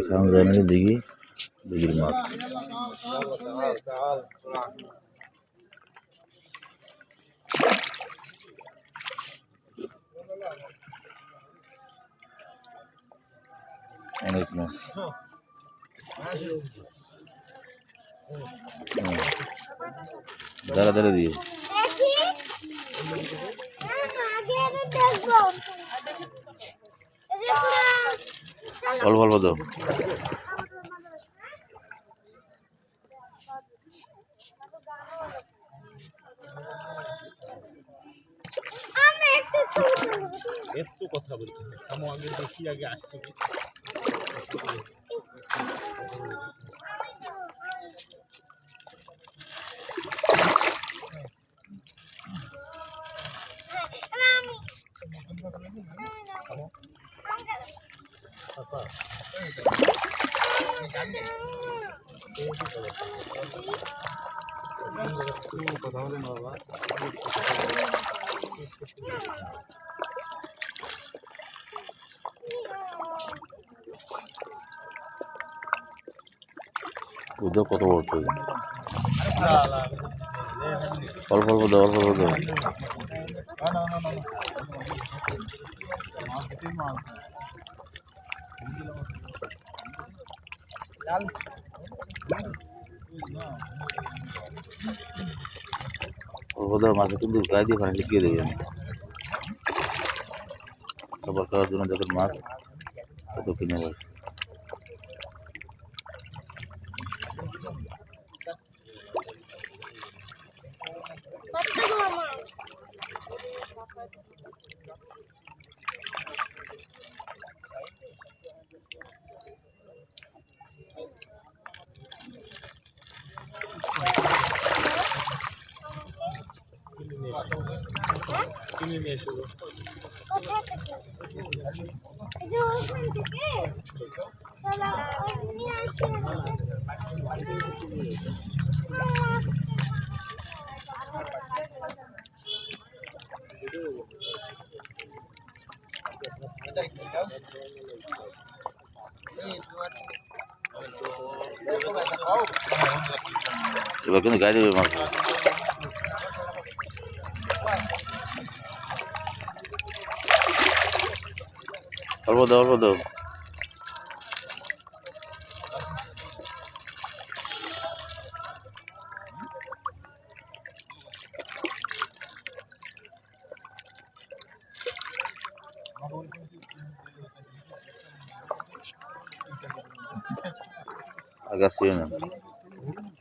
খাওয়া যায় না দিঘি দিঘির মাছ। অনেক মাছ দাঁড়া দাঁড়া দিয়ে অল্প অল্প দাও। একটু কথা বলতে আমি আগে দেখি আগে আসছি কথা বলেন বাবা বুঝো কত বড় অল্প অল্প দাও অল্প অল্প দাও। অল্প দাও মাছে কিন্তু গায়ে দিয়ে পানি লিখিয়ে দেবেন। খাবার খাওয়ার জন্য দেখেন মাছ কত কিনে যাচ্ছে। এবার কিন্তু গায়ে দেবে মাছ। অল্প দাও অল্প দাও। আগে আসছে না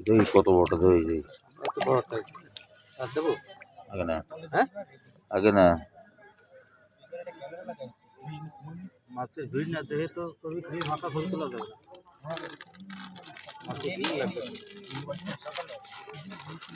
দই কত বড়টা দই যে আগে না আগে না মাছের ভিড় না যেহেতু মাথা ভরে তোলা যাবে